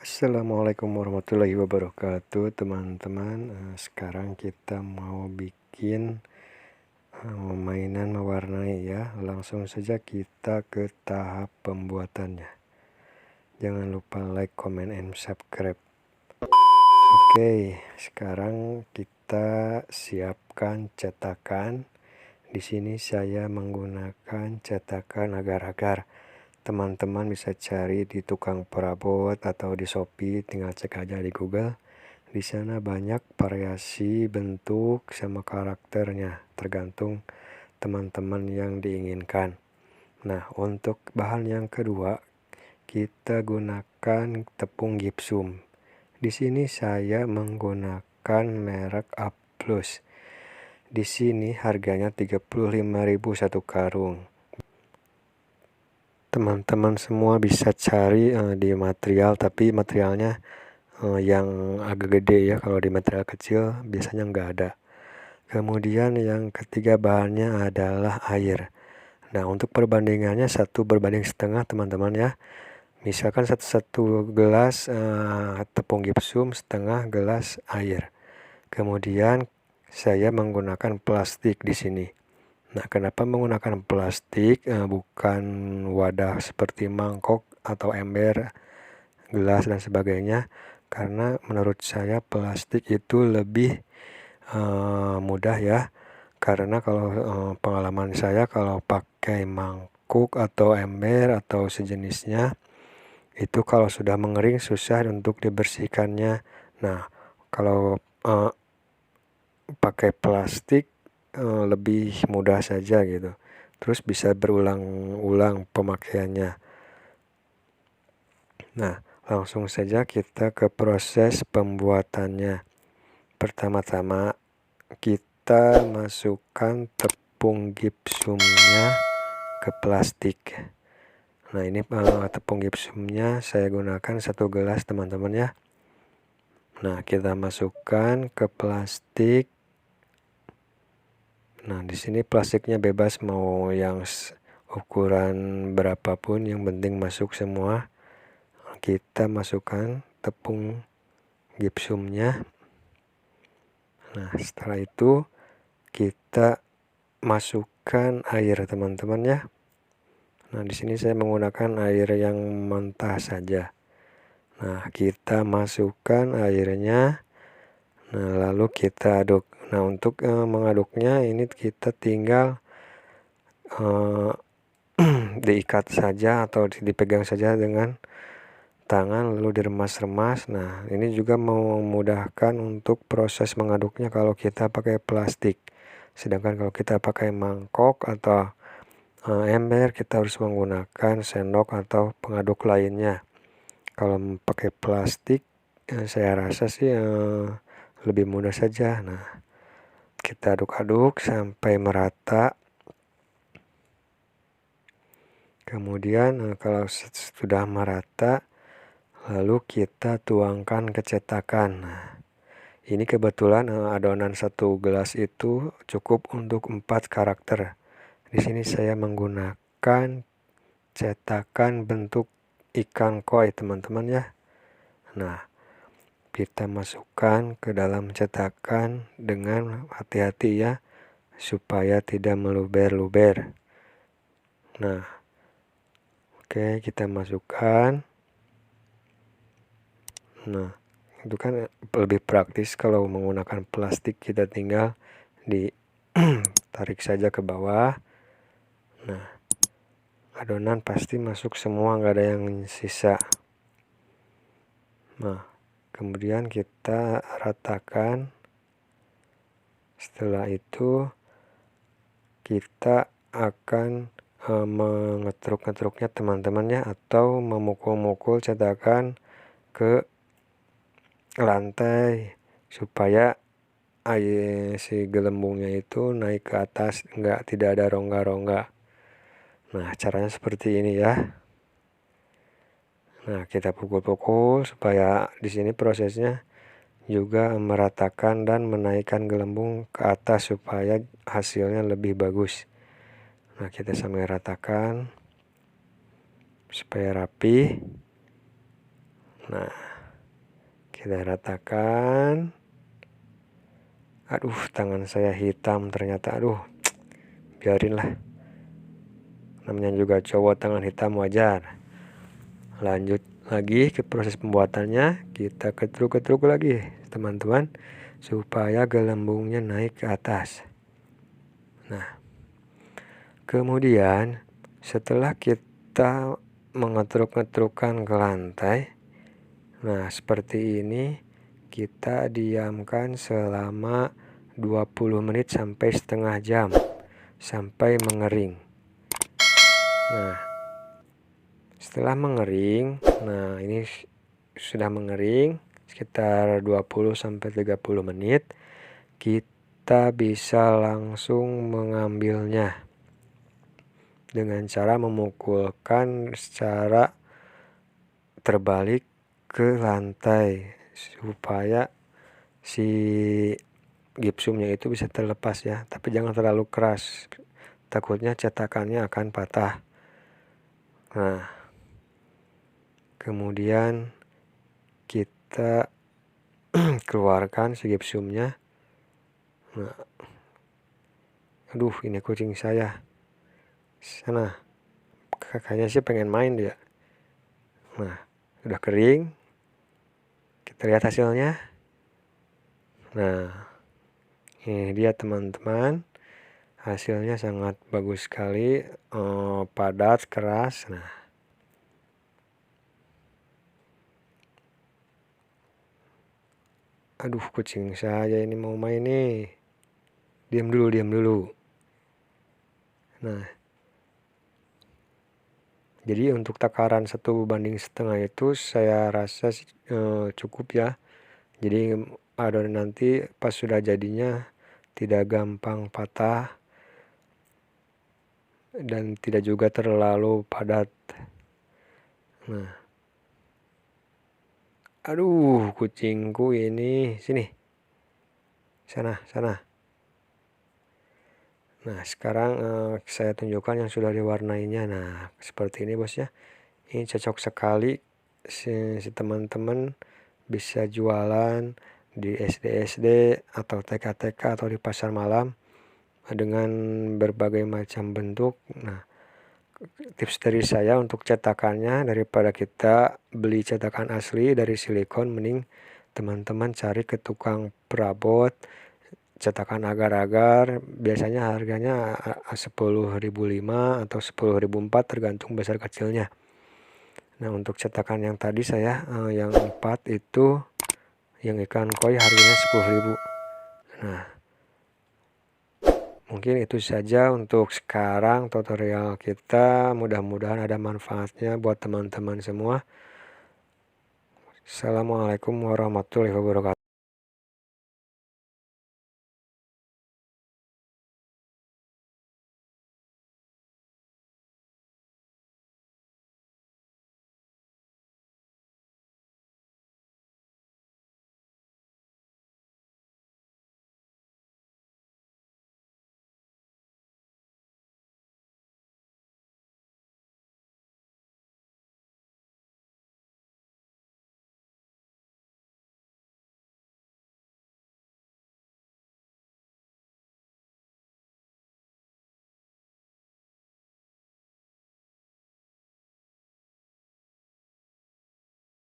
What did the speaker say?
Assalamualaikum warahmatullahi wabarakatuh teman-teman. Sekarang kita mau bikin mainan mewarnai ya. Langsung saja kita ke tahap pembuatannya. Jangan lupa like, comment, and subscribe. Oke, sekarang kita siapkan cetakan. Di sini saya menggunakan cetakan agar-agar. Teman-teman bisa cari di tukang perabot atau di Shopee, tinggal cek aja di Google. Di sana banyak variasi bentuk sama karakternya, tergantung teman-teman yang diinginkan. Nah, untuk bahan yang kedua, kita gunakan tepung gipsum. Di sini saya menggunakan merek A+. Di sini harganya 35.000 satu karung. Teman-teman semua bisa cari di material, tapi materialnya yang agak gede ya. Kalau di material kecil biasanya nggak ada. Kemudian yang ketiga bahannya adalah air. Nah, untuk perbandingannya 1:1,5 teman-teman ya. Misalkan satu gelas tepung gipsum, setengah gelas air. Kemudian saya menggunakan plastik di sini. Nah, kenapa menggunakan plastik bukan wadah seperti mangkok atau ember, gelas dan sebagainya? Karena menurut saya plastik itu lebih mudah ya. Karena kalau pengalaman saya kalau pakai mangkuk atau ember atau sejenisnya, itu kalau sudah mengering susah untuk dibersihkannya. Nah, kalau pakai plastik lebih mudah saja gitu. Terus bisa berulang-ulang pemakaiannya. Nah, langsung saja kita ke proses pembuatannya. Pertama-tama kita masukkan tepung gipsumnya ke plastik. Nah, ini tepung gipsumnya saya gunakan 1 gelas teman-teman ya. Nah, kita masukkan ke plastik. Nah, di sini plastiknya bebas mau yang ukuran berapapun, yang penting masuk semua. Kita masukkan tepung gipsumnya. Nah, setelah itu kita masukkan air teman-teman ya. Nah, di sini saya menggunakan air yang mentah saja. Nah, kita masukkan airnya. Nah, lalu kita aduk. Nah, untuk mengaduknya ini kita tinggal diikat saja atau dipegang saja dengan tangan lalu diremas-remas. Nah, ini juga memudahkan untuk proses mengaduknya kalau kita pakai plastik. Sedangkan kalau kita pakai mangkok atau ember, kita harus menggunakan sendok atau pengaduk lainnya. Kalau pakai plastik, saya rasa sih lebih mudah saja. Nah, kita aduk-aduk sampai merata. Kemudian kalau sudah merata, lalu kita tuangkan ke cetakan. Nah, ini kebetulan adonan 1 gelas itu cukup untuk 4 karakter. Di sini saya menggunakan cetakan bentuk ikan koi teman-teman ya. Nah, kita masukkan ke dalam cetakan dengan hati-hati ya, supaya tidak meluber-luber. Nah, oke, kita masukkan. Nah, itu kan lebih praktis kalau menggunakan plastik, kita tinggal ditarik saja ke bawah. Nah, adonan pasti masuk semua, nggak ada yang sisa. Nah, kemudian kita ratakan. Setelah itu kita akan mengetruk-ngetruknya teman-teman ya, atau memukul-mukul cetakan ke lantai supaya air si gelembungnya itu naik ke atas, tidak ada rongga-rongga. Nah, caranya seperti ini ya. Nah, kita pukul-pukul supaya di sini prosesnya juga meratakan dan menaikkan gelembung ke atas supaya hasilnya lebih bagus. Nah, kita sambil ratakan supaya rapi. Nah, Kita ratakan. Aduh, tangan saya hitam ternyata. Aduh, biarinlah. Namanya juga cowok tangan hitam wajar. Lanjut lagi ke proses pembuatannya. Kita ketruk-ketruk lagi, teman-teman, supaya gelembungnya naik ke atas. Nah, kemudian setelah kita mengetruk-ngetrukkan ke lantai, nah seperti ini, kita diamkan selama 20 menit sampai setengah jam sampai mengering. Nah, setelah mengering, nah ini sudah mengering sekitar 20 sampai 30 menit, kita bisa langsung mengambilnya dengan cara memukulkan secara terbalik ke lantai supaya si gipsumnya itu bisa terlepas ya, tapi jangan terlalu keras, takutnya cetakannya akan patah. Nah, kemudian kita keluarkan si gipsumnya. Nah, aduh, ini kucing saya. Sana, kakaknya sih pengen main dia. Nah, udah kering. Kita lihat hasilnya. Nah, ini dia teman-teman. Hasilnya sangat bagus sekali, padat, keras. Nah, aduh, kucing saya ini mau main nih. Diam dulu. Nah, jadi untuk takaran 1:1 itu saya rasa cukup ya. Jadi adonan nanti pas sudah jadinya tidak gampang patah dan tidak juga terlalu padat. Nah, aduh, kucingku ini, sini, sana. Nah, sekarang saya tunjukkan yang sudah diwarnainya. Nah, seperti ini bos ya. Ini cocok sekali si teman-teman bisa jualan di SD atau TK atau di pasar malam dengan berbagai macam bentuk. Nah, tips dari saya untuk cetakannya, daripada kita beli cetakan asli dari silikon, mending teman-teman cari ke tukang perabot cetakan agar-agar, biasanya harganya 10.005 atau 10.004 tergantung besar kecilnya. Nah, untuk cetakan yang tadi saya yang 4 itu yang ikan koi harganya 10.000. Nah, mungkin itu saja untuk sekarang tutorial kita. Mudah-mudahan ada manfaatnya buat teman-teman semua. Assalamualaikum warahmatullahi wabarakatuh.